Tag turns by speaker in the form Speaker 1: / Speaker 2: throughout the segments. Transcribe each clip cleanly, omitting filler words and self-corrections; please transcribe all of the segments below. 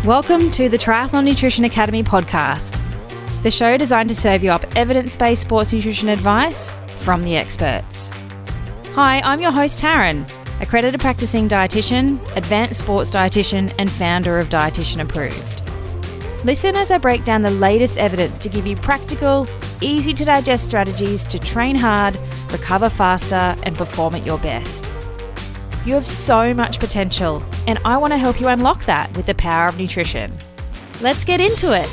Speaker 1: Welcome to the Triathlon Nutrition Academy podcast, the show designed to serve you up evidence-based sports nutrition advice from the experts. Hi, I'm your host Taryn, accredited practicing dietitian, advanced sports dietitian, and founder of Dietitian Approved. Listen as I break down the latest evidence to give you practical, easy to digest strategies to train hard, recover faster, and perform at your best. You have so much potential, and I want to help you unlock that with the power of nutrition. Let's get into it.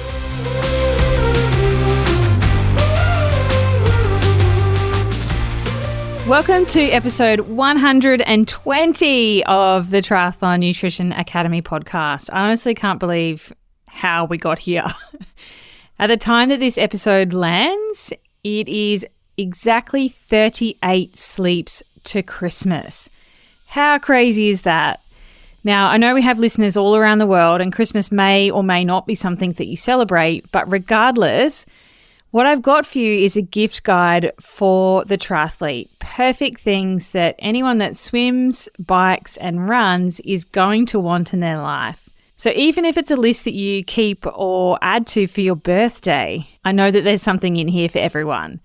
Speaker 1: Welcome to episode 120 of the Triathlon Nutrition Academy podcast. I honestly can't believe how we got here. At the time that this episode lands, it is exactly 38 sleeps to Christmas. How crazy is that? Now, I know we have listeners all around the world and Christmas may or may not be something that you celebrate, but regardless, what I've got for you is a gift guide for the triathlete. Perfect things that anyone that swims, bikes and runs is going to want in their life. So even if it's a list that you keep or add to for your birthday, I know that there's something in here for everyone.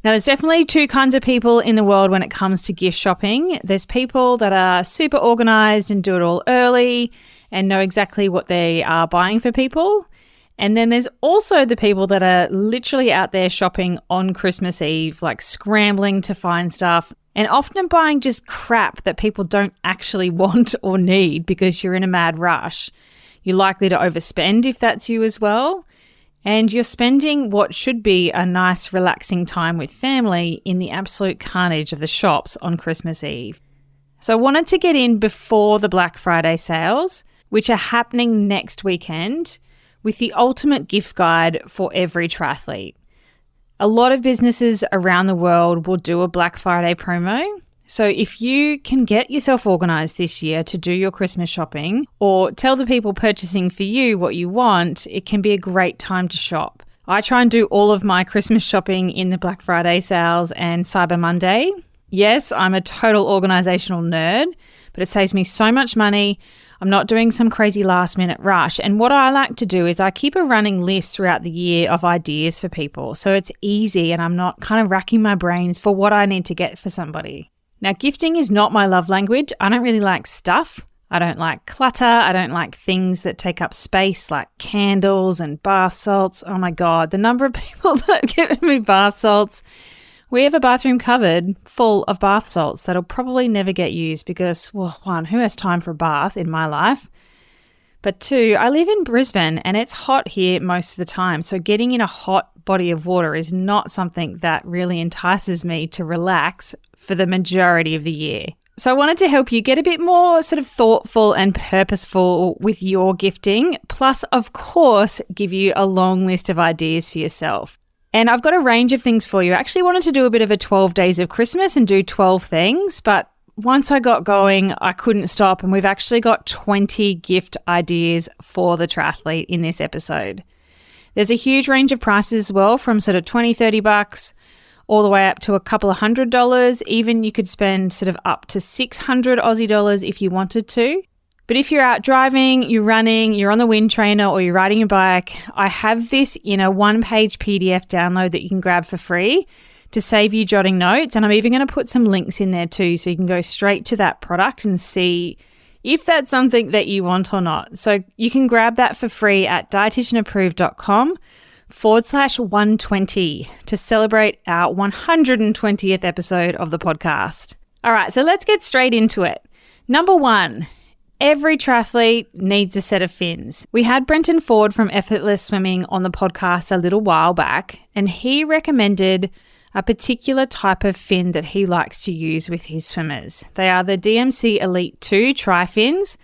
Speaker 1: Now, there's definitely two kinds of people in the world when it comes to gift shopping. There's people that are super organized and do it all early and know exactly what they are buying for people. And then there's also the people that are literally out there shopping on Christmas Eve, like scrambling to find stuff and often buying just crap that people don't actually want or need because you're in a mad rush. You're likely to overspend if that's you as well. And you're spending what should be a nice, relaxing time with family in the absolute carnage of the shops on Christmas Eve. So I wanted to get in before the Black Friday sales, which are happening next weekend, with the ultimate gift guide for every triathlete. A lot of businesses around the world will do a Black Friday promo. So if you can get yourself organised this year to do your Christmas shopping or tell the people purchasing for you what you want, it can be a great time to shop. I try and do all of my Christmas shopping in the Black Friday sales and Cyber Monday. Yes, I'm a total organisational nerd, but it saves me so much money. I'm not doing some crazy last minute rush. And what I like to do is I keep a running list throughout the year of ideas for people. So it's easy and I'm not kind of racking my brains for what I need to get for somebody. Now, gifting is not my love language. I don't really like stuff. I don't like clutter. I don't like things that take up space like candles and bath salts. Oh my God, the number of people that have given me bath salts. We have a bathroom cupboard full of bath salts that'll probably never get used because, well, one, who has time for a bath in my life? But two, I live in Brisbane and it's hot here most of the time. So getting in a hot body of water is not something that really entices me to relax for the majority of the year. So I wanted to help you get a bit more sort of thoughtful and purposeful with your gifting, plus, of course, give you a long list of ideas for yourself. And I've got a range of things for you. I actually wanted to do a bit of a 12 days of Christmas and do 12 things, but once I got going, I couldn't stop. And we've actually got 20 gift ideas for the triathlete in this episode. There's a huge range of prices as well, from sort of $20, $30 all the way up to a couple of $100. Even you could spend sort of up to 600 Aussie dollars if you wanted to. But if you're out driving, you're running, you're on the wind trainer or you're riding a bike, I have this in a one-page PDF download that you can grab for free to save you jotting notes. And I'm even going to put some links in there too, so you can go straight to that product and see if that's something that you want or not. So you can grab that for free at dietitianapproved.com/120 to celebrate our 120th episode of the podcast. All right, so let's get straight into it. Number one, every triathlete needs a set of fins. We had Brenton Ford from Effortless Swimming on the podcast a little while back, and he recommended a particular type of fin that he likes to use with his swimmers. They are the DMC Elite 2 tri-fins.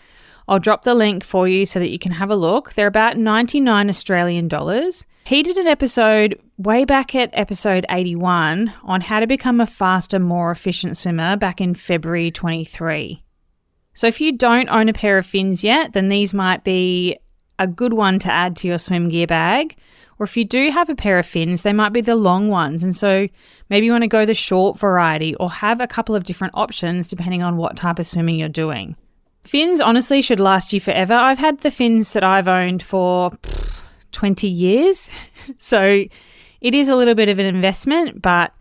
Speaker 1: I'll drop the link for you so that you can have a look. They're about 99 Australian dollars. He did an episode way back at episode 81 on how to become a faster, more efficient swimmer back in February 23. So if you don't own a pair of fins yet, then these might be a good one to add to your swim gear bag. Or if you do have a pair of fins, they might be the long ones. And so maybe you want to go the short variety or have a couple of different options depending on what type of swimming you're doing. Fins honestly should last you forever. I've had the fins that I've owned for 20 years. So it is a little bit of an investment, but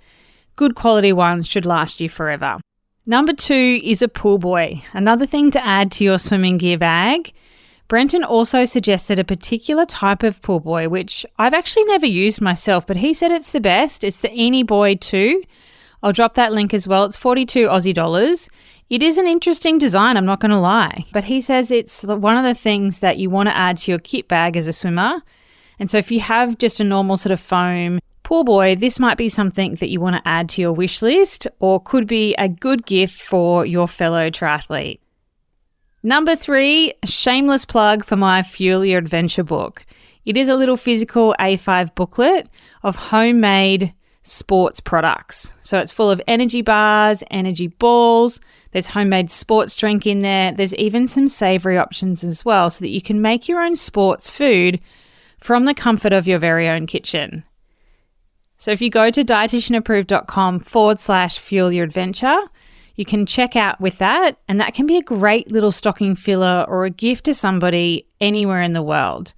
Speaker 1: good quality ones should last you forever. Number 2 is a pool buoy. Another thing to add to your swimming gear bag. Brenton also suggested a particular type of pool buoy, which I've actually never used myself, but he said it's the best. It's the Eenie Buoy 2. I'll drop that link as well. It's 42 Aussie dollars. It is an interesting design, I'm not going to lie. But he says it's one of the things that you want to add to your kit bag as a swimmer. And so if you have just a normal sort of foam pool buoy, this might be something that you want to add to your wish list or could be a good gift for your fellow triathlete. Number 3, shameless plug for my Fuel Your Adventure book. It is a little physical A5 booklet of homemade sports products. So it's full of energy bars, energy balls, there's homemade sports drink in there, there's even some savoury options as well so that you can make your own sports food from the comfort of your very own kitchen. So if you go to dietitianapproved.com/fuelyouradventure, you can check out with that, and that can be a great little stocking filler or a gift to somebody anywhere in the world.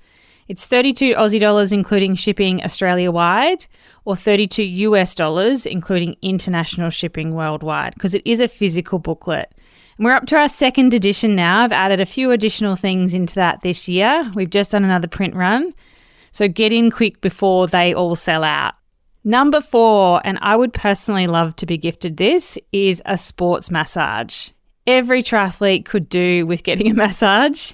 Speaker 1: It's 32 Aussie dollars including shipping Australia-wide, or 32 US dollars including international shipping worldwide, because it is a physical booklet. And we're up to our 2nd edition now. I've added a few additional things into that this year. We've just done another print run, so get in quick before they all sell out. Number 4, and I would personally love to be gifted this, is a sports massage. Every triathlete could do with getting a massage,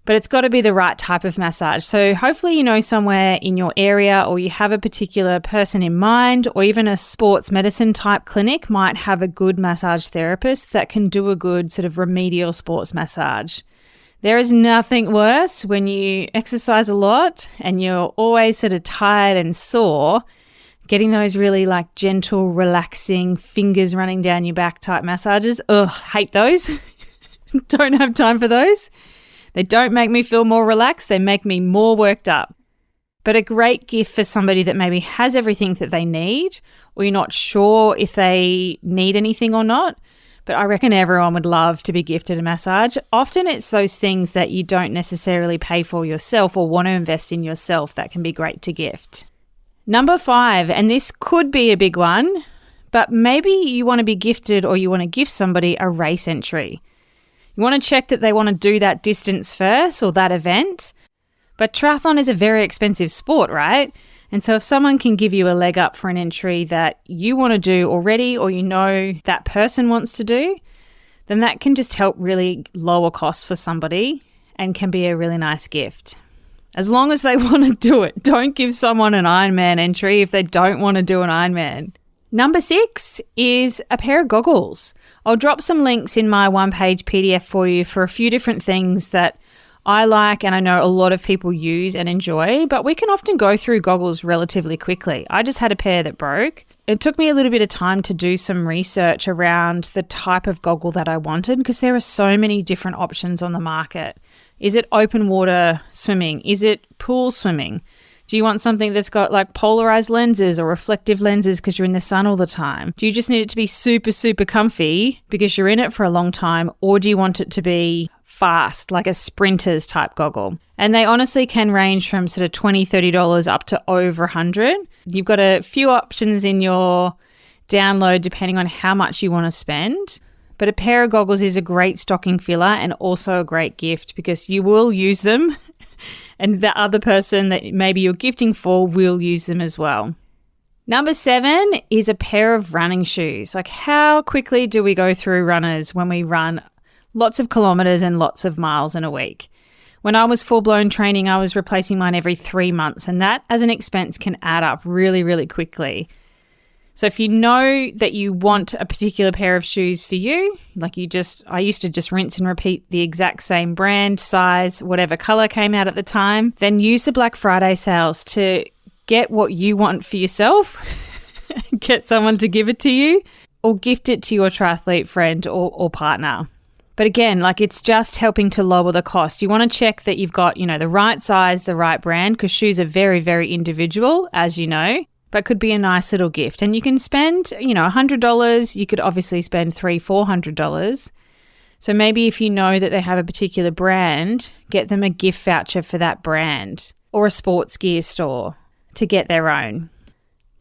Speaker 1: but it's got to be the right type of massage. So hopefully you know somewhere in your area, or you have a particular person in mind, or even a sports medicine type clinic might have a good massage therapist that can do a good sort of remedial sports massage. There is nothing worse when you exercise a lot and you're always sort of tired and sore. Getting those really like gentle, relaxing, fingers running down your back type massages. Ugh, hate those. Don't have time for those. They don't make me feel more relaxed. They make me more worked up. But a great gift for somebody that maybe has everything that they need, or you're not sure if they need anything or not. But I reckon everyone would love to be gifted a massage. Often it's those things that you don't necessarily pay for yourself or want to invest in yourself that can be great to gift. Number 5, and this could be a big one, but maybe you want to be gifted or you want to gift somebody a race entry. You want to check that they want to do that distance first or that event. But triathlon is a very expensive sport, right? And so if someone can give you a leg up for an entry that you want to do already, or you know that person wants to do, then that can just help really lower costs for somebody and can be a really nice gift. As long as they want to do it. Don't give someone an Ironman entry if they don't want to do an Ironman. Number 6 is a pair of goggles. I'll drop some links in my one-page PDF for you for a few different things that I like and I know a lot of people use and enjoy, but we can often go through goggles relatively quickly. I just had a pair that broke. It took me a little bit of time to do some research around the type of goggle that I wanted because there are so many different options on the market. Is it open water swimming? Is it pool swimming? Do you want something that's got like polarized lenses or reflective lenses because you're in the sun all the time? Do you just need it to be super, super comfy because you're in it for a long time? Or do you want it to be fast, like a sprinter's type goggle? And they honestly can range from sort of $20, $30 up to over $100. You've got a few options in your download depending on how much you want to spend. But a pair of goggles is a great stocking filler and also a great gift because you will use them and the other person that maybe you're gifting for will use them as well. Number 7 is a pair of running shoes. Like how quickly do we go through runners when we run lots of kilometers and lots of miles in a week? When I was full-blown training, I was replacing mine every 3 months, and that as an expense can add up really, really quickly. So if you know that you want a particular pair of shoes for you, I used to just rinse and repeat the exact same brand, size, whatever color came out at the time, then use the Black Friday sales to get what you want for yourself, get someone to give it to you, or gift it to your triathlete friend or partner. But again, it's just helping to lower the cost. You want to check that you've got, the right size, the right brand, because shoes are very, very individual, as you know, but could be a nice little gift. And you can spend, $100. You could obviously spend $300, $400. So maybe if you know that they have a particular brand, get them a gift voucher for that brand or a sports gear store to get their own.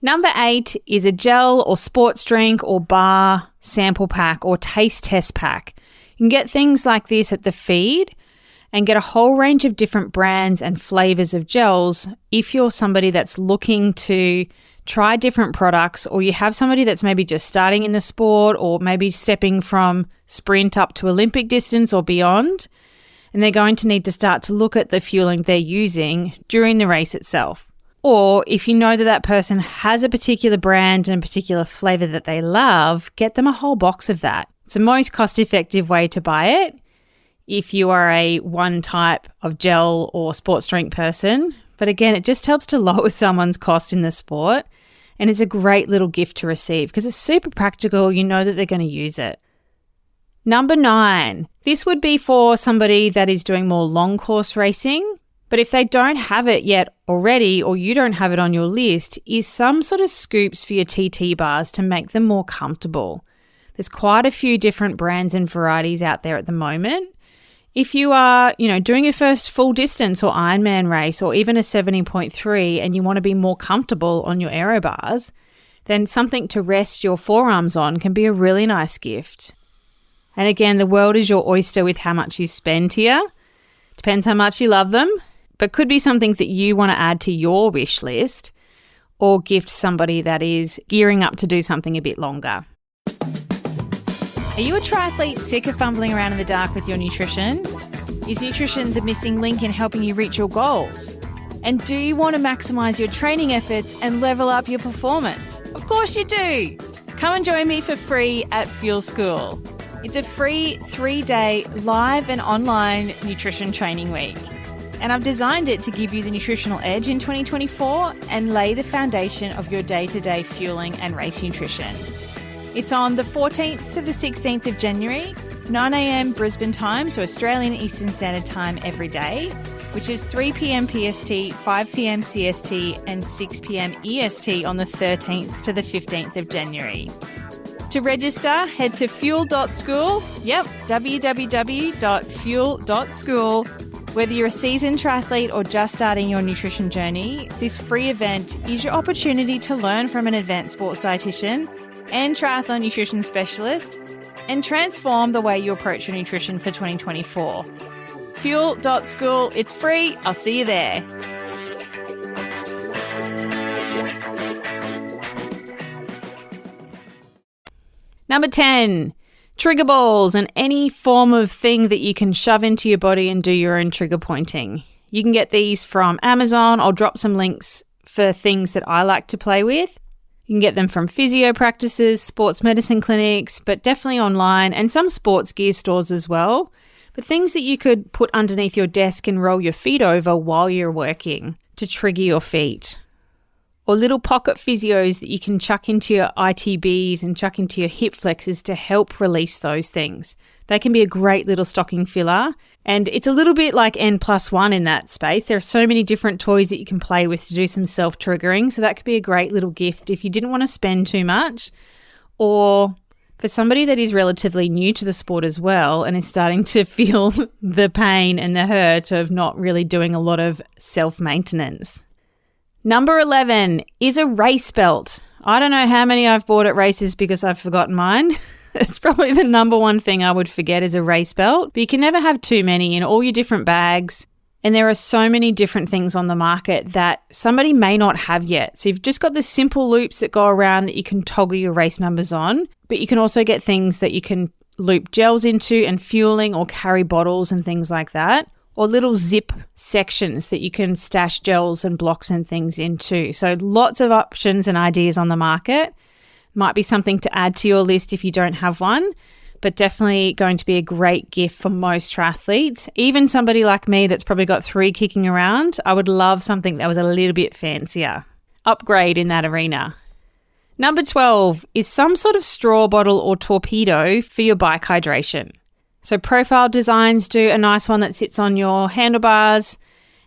Speaker 1: Number 8 is a gel or sports drink or bar sample pack or taste test pack. You can get things like this at the feed and get a whole range of different brands and flavors of gels if you're somebody that's looking to try different products, or you have somebody that's maybe just starting in the sport or maybe stepping from sprint up to Olympic distance or beyond, and they're going to need to start to look at the fueling they're using during the race itself. Or if you know that that person has a particular brand and a particular flavor that they love, get them a whole box of that. It's the most cost-effective way to buy it if you are a one type of gel or sports drink person. But again, it just helps to lower someone's cost in the sport, and it's a great little gift to receive because it's super practical. You know that they're going to use it. Number 9, this would be for somebody that is doing more long course racing, but if they don't have it yet already, or you don't have it on your list, is some sort of scoops for your TT bars to make them more comfortable. There's quite a few different brands and varieties out there at the moment. If you are, doing your first full distance or Ironman race or even a 70.3 and you want to be more comfortable on your aero bars, then something to rest your forearms on can be a really nice gift. And again, the world is your oyster with how much you spend here. Depends how much you love them, but could be something that you want to add to your wish list or gift somebody that is gearing up to do something a bit longer. Are you a triathlete sick of fumbling around in the dark with your nutrition? Is nutrition the missing link in helping you reach your goals? And do you want to maximise your training efforts and level up your performance? Of course you do! Come and join me for free at Fuel School. It's a free 3-day live and online nutrition training week. And I've designed it to give you the nutritional edge in 2024 and lay the foundation of your day-to-day fueling and race nutrition. It's on the 14th to the 16th of January, 9 a.m. Brisbane time, so Australian Eastern Standard Time every day, which is 3 p.m. PST, 5 p.m. CST and 6 p.m. EST on the 13th to the 15th of January. To register, head to fuel.school, www.fuel.school. Whether you're a seasoned triathlete or just starting your nutrition journey, this free event is your opportunity to learn from an advanced sports dietitian and triathlon nutrition specialist and transform the way you approach your nutrition for 2024. Fuel.school, it's free. I'll see you there. Number 10, trigger balls and any form of thing that you can shove into your body and do your own trigger pointing. You can get these from Amazon. I'll drop some links for things that I like to play with. You can get them from physio practices, sports medicine clinics, but definitely online, and some sports gear stores as well. But things that you could put underneath your desk and roll your feet over while you're working to trigger your feet. Or little pocket physios that you can chuck into your ITBs and chuck into your hip flexors to help release those things. They can be a great little stocking filler, and it's a little bit like N+1 in that space. There are so many different toys that you can play with to do some self-triggering, so that could be a great little gift if you didn't want to spend too much, or for somebody that is relatively new to the sport as well and is starting to feel the pain and the hurt of not really doing a lot of self-maintenance. Number 11 is a race belt. I don't know how many I've bought at races because I've forgotten mine. It's probably the number one thing I would forget is a race belt. But you can never have too many in all your different bags. And there are so many different things on the market that somebody may not have yet. So you've just got the simple loops that go around that you can toggle your race numbers on. But you can also get things that you can loop gels into and fueling or carry bottles and things like that. Or little zip sections that you can stash gels and blocks and things into. So lots of options and ideas on the market. Might be something to add to your list if you don't have one, but definitely going to be a great gift for most triathletes. Even somebody like me that's probably got 3 kicking around, I would love something that was a little bit fancier. Upgrade in that arena. Number 12 is some sort of straw bottle or torpedo for your bike hydration. So Profile Designs do a nice one that sits on your handlebars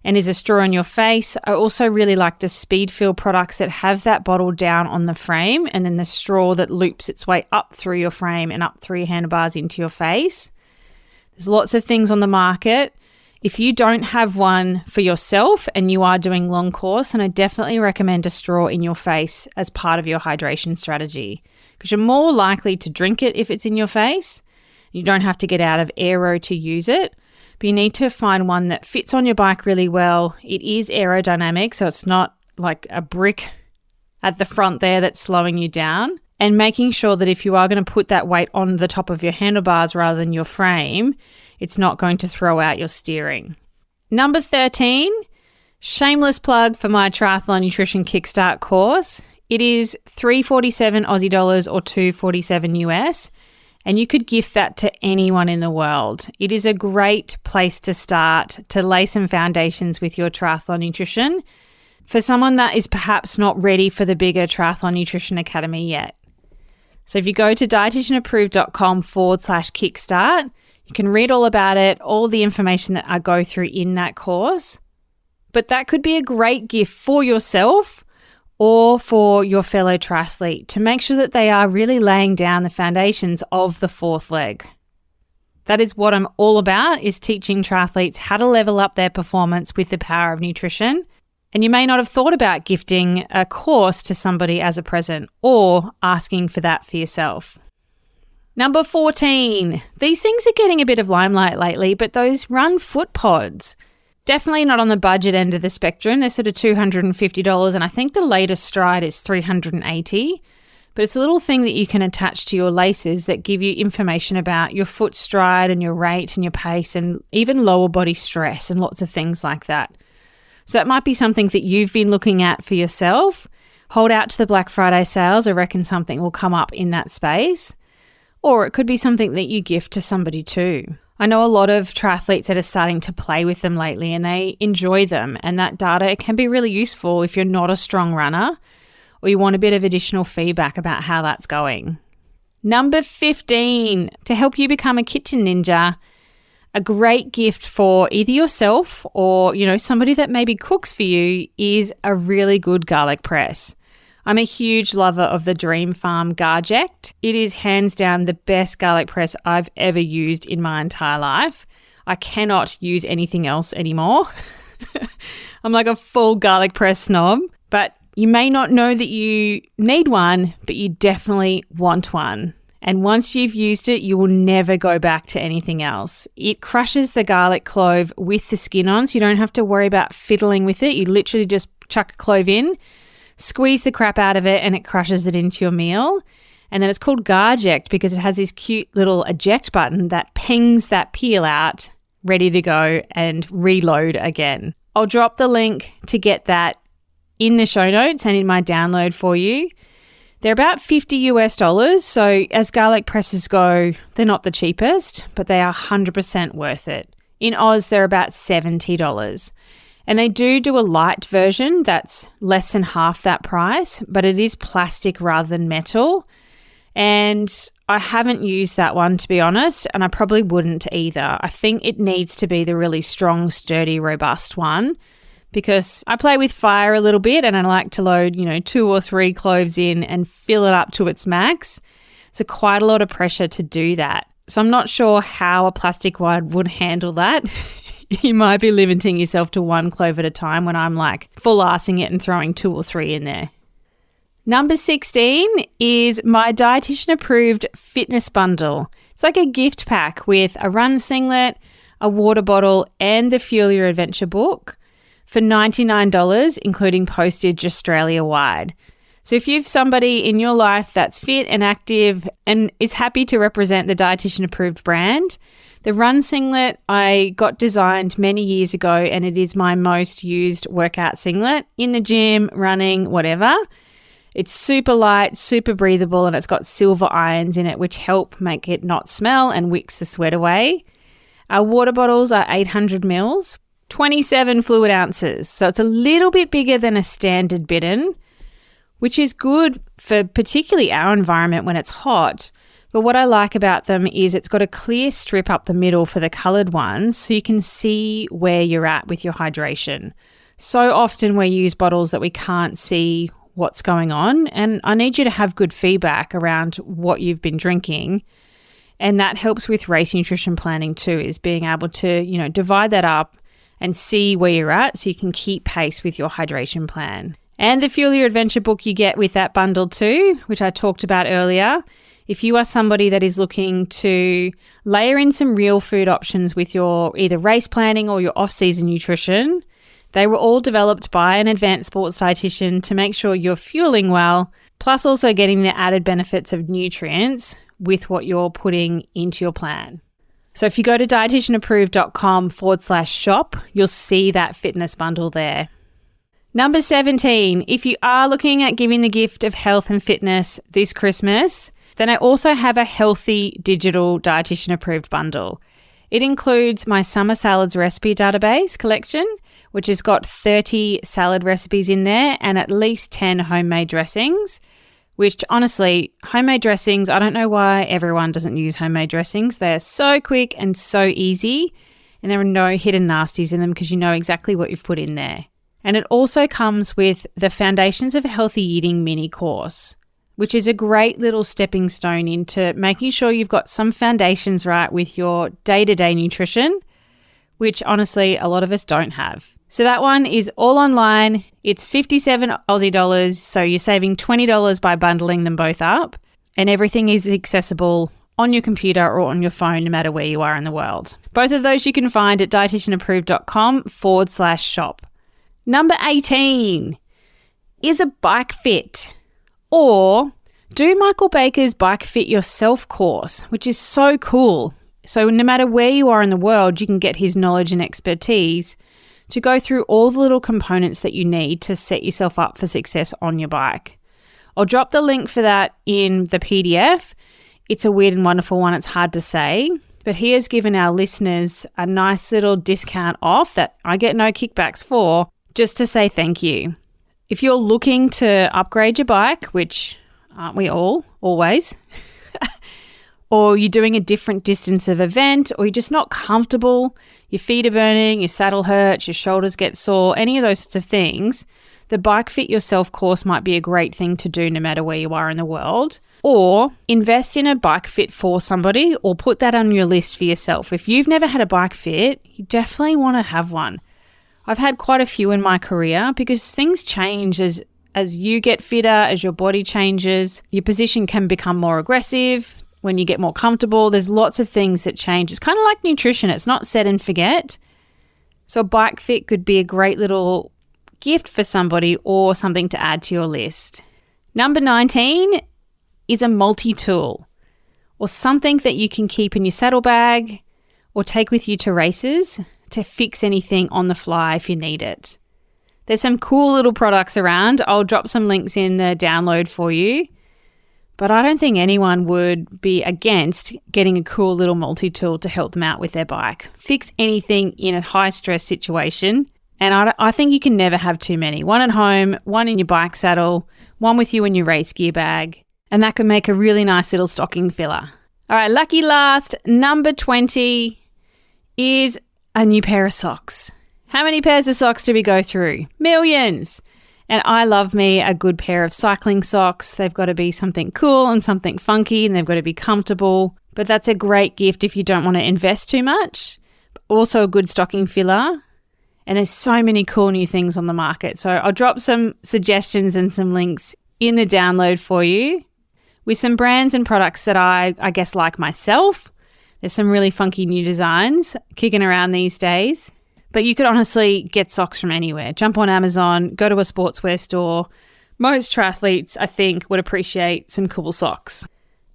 Speaker 1: and is a straw in your face. I also really like the Speedfill products that have that bottle down on the frame and then the straw that loops its way up through your frame and up through your handlebars into your face. There's lots of things on the market. If you don't have one for yourself and you are doing long course, then I definitely recommend a straw in your face as part of your hydration strategy, because you're more likely to drink it if it's in your face. You don't have to get out of aero to use it, but you need to find one that fits on your bike really well. It is aerodynamic, so it's not like a brick at the front there that's slowing you down. And making sure that if you are going to put that weight on the top of your handlebars rather than your frame, it's not going to throw out your steering. Number 13, shameless plug for my Triathlon Nutrition Kickstart course. It is $347 Aussie dollars or $247 US, and you could gift that to anyone in the world. It is a great place to start to lay some foundations with your triathlon nutrition for someone that is perhaps not ready for the bigger Triathlon Nutrition Academy yet. So if you go to dietitianapproved.com/kickstart, you can read all about it, all the information that I go through in that course. But that could be a great gift for yourself or for your fellow triathlete to make sure that they are really laying down the foundations of the fourth leg. That is what I'm all about, is teaching triathletes how to level up their performance with the power of nutrition. And you may not have thought about gifting a course to somebody as a present or asking for that for yourself. Number 14. These things are getting a bit of limelight lately, but those run foot pods. Definitely not on the budget end of the spectrum. They're sort of $250, and I think the latest Stride is $380. But it's a little thing that you can attach to your laces that give you information about your foot stride and your rate and your pace and even lower body stress and lots of things like that. So it might be something that you've been looking at for yourself. Hold out to the Black Friday sales. I reckon something will come up in that space. Or it could be something that you gift to somebody too. I know a lot of triathletes that are starting to play with them lately and they enjoy them. And that data can be really useful if you're not a strong runner or you want a bit of additional feedback about how that's going. Number 15, to help you become a kitchen ninja, a great gift for either yourself or, somebody that maybe cooks for you is a really good garlic press. I'm a huge lover of the Dream Farm Garject. It is hands down the best garlic press I've ever used in my entire life. I cannot use anything else anymore. I'm like a full garlic press snob, but you may not know that you need one, but you definitely want one. And once you've used it, you will never go back to anything else. It crushes the garlic clove with the skin on, so you don't have to worry about fiddling with it. You literally just chuck a clove in, squeeze the crap out of it, and it crushes it into your meal. And then it's called Garject because it has this cute little eject button that pings that peel out, ready to go and reload again. I'll drop the link to get that in the show notes and in my download for you. They're about $50 US, so as garlic presses go, they're not the cheapest, but they are 100% worth it. In Oz, they're about $70. And they do a light version that's less than half that price, but it is plastic rather than metal. And I haven't used that one, to be honest, and I probably wouldn't either. I think it needs to be the really strong, sturdy, robust one, because I play with fire a little bit and I like to load, 2 or 3 cloves in and fill it up to its max. So quite a lot of pressure to do that. So I'm not sure how a plastic one would handle that. You might be limiting yourself to 1 clove at a time when I'm like full-arsing it and throwing 2 or 3 in there. Number 16 is my Dietitian Approved fitness bundle. It's like a gift pack with a run singlet, a water bottle, and the Fuel Your Adventure book for $99, including postage Australia-wide. So if you've somebody in your life that's fit and active and is happy to represent the Dietitian Approved brand, the run singlet I got designed many years ago, and it is my most used workout singlet in the gym, running, whatever. It's super light, super breathable, and it's got silver ions in it, which help make it not smell and wicks the sweat away. Our water bottles are 800 mils, 27 fluid ounces. So it's a little bit bigger than a standard bidon, which is good for particularly our environment when it's hot. But what I like about them is it's got a clear strip up the middle for the coloured ones, so you can see where you're at with your hydration. So often we use bottles that we can't see what's going on, and I need you to have good feedback around what you've been drinking. And that helps with race nutrition planning too, is being able to, divide that up and see where you're at so you can keep pace with your hydration plan. And the Fuel Your Adventure book you get with that bundle too, which I talked about earlier. If you are somebody that is looking to layer in some real food options with your either race planning or your off-season nutrition, they were all developed by an advanced sports dietitian to make sure you're fueling well, plus also getting the added benefits of nutrients with what you're putting into your plan. So if you go to dietitianapproved.com/shop, you'll see that fitness bundle there. Number 17, if you are looking at giving the gift of health and fitness this Christmas, then I also have a healthy digital Dietitian Approved bundle. It includes my summer salads recipe database collection, which has got 30 salad recipes in there and at least 10 homemade dressings, which honestly, homemade dressings, I don't know why everyone doesn't use homemade dressings. They're so quick and so easy, and there are no hidden nasties in them because you know exactly what you've put in there. And it also comes with the Foundations of Healthy Eating mini course, which is a great little stepping stone into making sure you've got some foundations right with your day-to-day nutrition, which honestly a lot of us don't have. So that one is all online. It's 57 Aussie dollars, so you're saving $20 by bundling them both up, and everything is accessible on your computer or on your phone no matter where you are in the world. Both of those you can find at dietitianapproved.com/shop. Number 18 is a bike fit, or do Michael Baker's Bike Fit Yourself course, which is so cool. So no matter where you are in the world, you can get his knowledge and expertise to go through all the little components that you need to set yourself up for success on your bike. I'll drop the link for that in the PDF. It's a weird and wonderful one. It's hard to say, but he has given our listeners a nice little discount off that I get no kickbacks for, just to say thank you. If you're looking to upgrade your bike, which aren't we all, always, or you're doing a different distance of event, or you're just not comfortable, your feet are burning, your saddle hurts, your shoulders get sore, any of those sorts of things, the Bike Fit Yourself course might be a great thing to do no matter where you are in the world. Or invest in a bike fit for somebody, or put that on your list for yourself. If you've never had a bike fit, you definitely want to have one. I've had quite a few in my career because things change as you get fitter, as your body changes, your position can become more aggressive. When you get more comfortable, there's lots of things that change. It's kind of like nutrition. It's not set and forget. So a bike fit could be a great little gift for somebody or something to add to your list. Number 19 is a multi-tool, or something that you can keep in your saddlebag or take with you to races to fix anything on the fly if you need it. There's some cool little products around. I'll drop some links in the download for you. But I don't think anyone would be against getting a cool little multi-tool to help them out with their bike. Fix anything in a high-stress situation. And I think you can never have too many. One at home, one in your bike saddle, one with you in your race gear bag. And that can make a really nice little stocking filler. All right, lucky last, number 20 is a new pair of socks. How many pairs of socks do we go through? Millions! And I love me a good pair of cycling socks. They've got to be something cool and something funky, and they've got to be comfortable. But that's a great gift if you don't want to invest too much. Also a good stocking filler. And there's so many cool new things on the market. So I'll drop some suggestions and some links in the download for you with some brands and products that I guess like myself. There's some really funky new designs kicking around these days. But you could honestly get socks from anywhere. Jump on Amazon, go to a sportswear store. Most triathletes, I think, would appreciate some cool socks.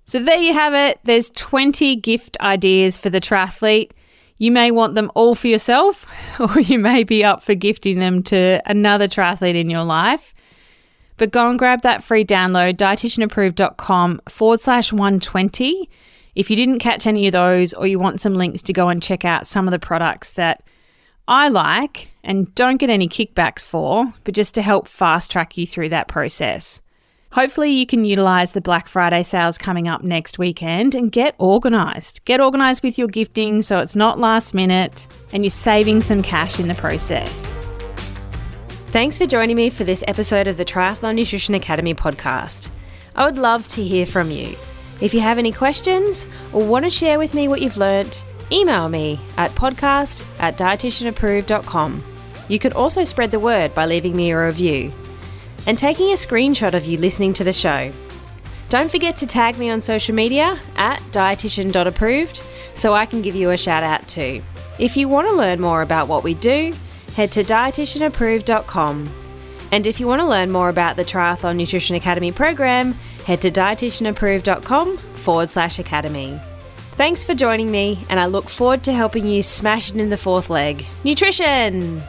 Speaker 1: So there you have it. There's 20 gift ideas for the triathlete. You may want them all for yourself, or you may be up for gifting them to another triathlete in your life. But go and grab that free download, dietitianapproved.com/120. If you didn't catch any of those, or you want some links to go and check out some of the products that I like and don't get any kickbacks for, but just to help fast track you through that process. Hopefully you can utilize the Black Friday sales coming up next weekend and get organized. Get organized with your gifting so it's not last minute and you're saving some cash in the process. Thanks for joining me for this episode of the Triathlon Nutrition Academy podcast. I would love to hear from you.
Speaker 2: If you have any questions or want to share with me what you've learnt, email me at podcast@dietitianapproved.com. You can also spread the word by leaving me a review and taking a screenshot of you listening to the show. Don't forget to tag me on social media at dietitian.approved so I can give you a shout out too. If you want to learn more about what we do, head to dietitianapproved.com. And if you want to learn more about the Triathlon Nutrition Academy program, head to dietitianapproved.com/academy. Thanks for joining me, and I look forward to helping you smash it in the fourth leg. Nutrition!